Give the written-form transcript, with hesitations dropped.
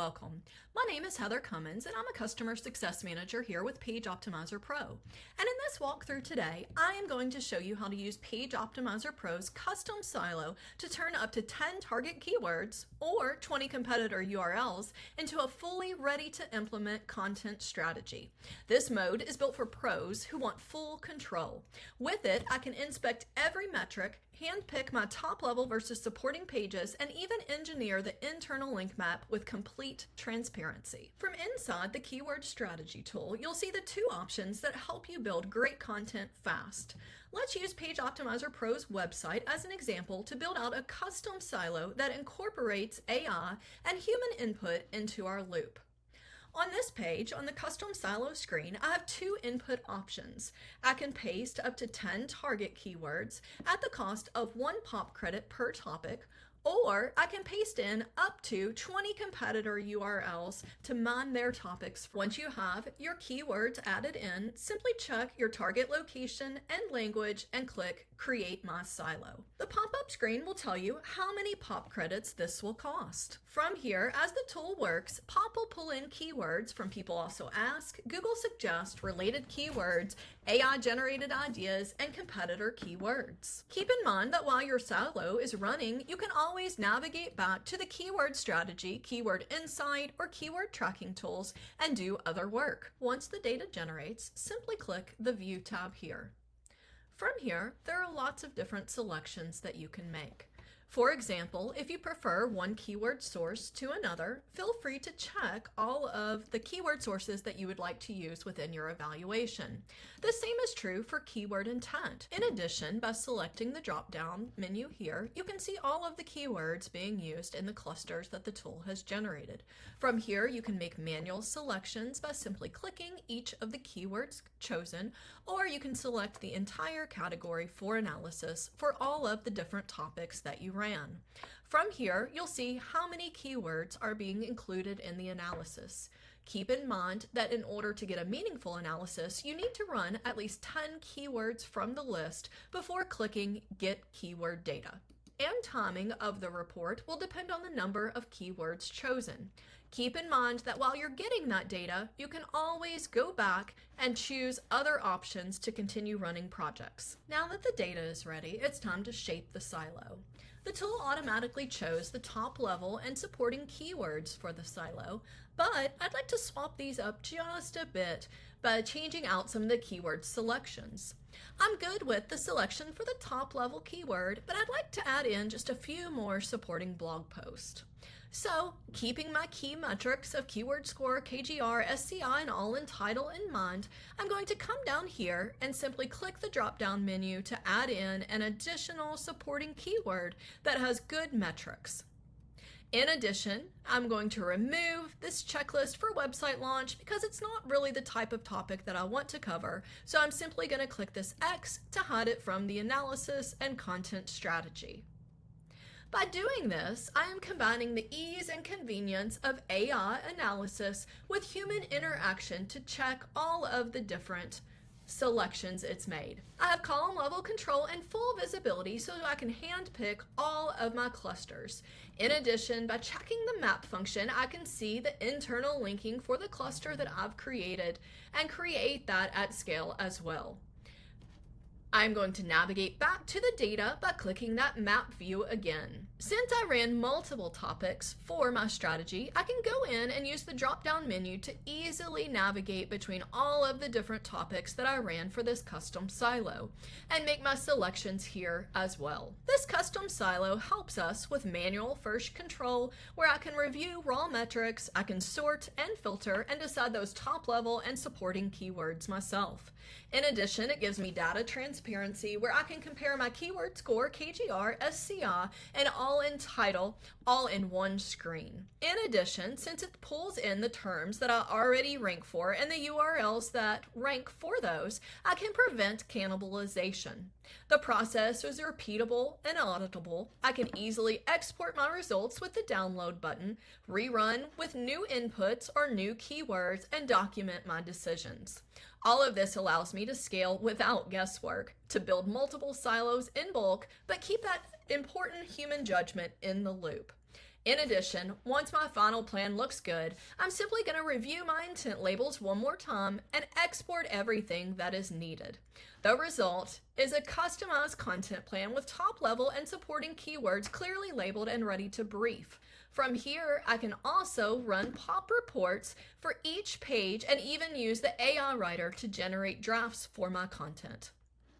welcome. My name is Heather Cumins and I'm a Customer Success Manager here with PageOptimizer Pro. And in this walkthrough today, I am going to show you how to use PageOptimizer Pro's custom silo to turn up to 10 target keywords or 20 competitor URLs into a fully ready to implement content strategy. This mode is built for pros who want full control. With it, I can inspect every metric, handpick my top level versus supporting pages, and even engineer the internal link map with complete transparency. From inside the keyword strategy tool, you'll see the two options that help you build great content fast. Let's use PageOptimizer Pro's website as an example to build out a custom silo that incorporates AI and human input into our loop. On this page, on the custom silo screen, I have two input options. I can paste up to 10 target keywords at the cost of 1 pop credit per topic, or I can paste in up to 20 competitor URLs to mine their topics. Once you have your keywords added in, simply check your target location and language and click Create My Silo. The pop-up screen will tell you how many pop credits this will cost. From here, as the tool works, Pop will pull in keywords from People Also Ask, Google Suggest, related keywords, AI-generated ideas, and competitor keywords. Keep in mind that while your silo is running, you can always navigate back to the keyword strategy, keyword insight, or keyword tracking tools and do other work. Once the data generates, simply click the View tab here. From here, there are lots of different selections that you can make. For example, if you prefer one keyword source to another, feel free to check all of the keyword sources that you would like to use within your evaluation. The same is true for keyword intent. In addition, by selecting the drop-down menu here, you can see all of the keywords being used in the clusters that the tool has generated. From here, you can make manual selections by simply clicking each of the keywords chosen, or you can select the entire category for analysis for all of the different topics that you ran. From here, you'll see how many keywords are being included in the analysis. Keep in mind that in order to get a meaningful analysis, you need to run at least 10 keywords from the list before clicking Get Keyword Data. And timing of the report will depend on the number of keywords chosen. Keep in mind that while you're getting that data, you can always go back and choose other options to continue running projects. Now that the data is ready, it's time to shape the silo. The tool automatically chose the top level and supporting keywords for the silo, but I'd like to swap these up just a bit by changing out some of the keyword selections. I'm good with the selection for the top level keyword, but I'd like to add in just a few more supporting blog posts. So, keeping my key metrics of keyword score, KGR, SCI, and all in title in mind, I'm going to come down here and simply click the drop-down menu to add in an additional supporting keyword that has good metrics. In addition, I'm going to remove this checklist for website launch because it's not really the type of topic that I want to cover, so I'm simply going to click this X to hide it from the analysis and content strategy. By doing this, I am combining the ease and convenience of AI analysis with human interaction to check all of the different selections it's made. I have column level control and full visibility so that I can handpick all of my clusters. In addition, by checking the map function, I can see the internal linking for the cluster that I've created and create that at scale as well. I'm going to navigate back to the data by clicking that map view again. Since I ran multiple topics for my strategy, I can go in and use the drop-down menu to easily navigate between all of the different topics that I ran for this custom silo and make my selections here as well. This custom silo helps us with manual first control where I can review raw metrics, I can sort and filter and decide those top level and supporting keywords myself. In addition, it gives me data transparency where I can compare my keyword score, KGR, SCI, and all in title, all in one screen. In addition, since it pulls in the terms that I already rank for and the URLs that rank for those, I can prevent cannibalization. The process is repeatable and auditable. I can easily export my results with the download button, rerun with new inputs or new keywords, and document my decisions. All of this allows me to scale without guesswork, to build multiple silos in bulk, but keep that important human judgment in the loop. In addition, once my final plan looks good, I'm simply going to review my intent labels one more time and export everything that is needed. The result is a customized content plan with top level and supporting keywords clearly labeled and ready to brief. From here, I can also run pop reports for each page and even use the AI writer to generate drafts for my content.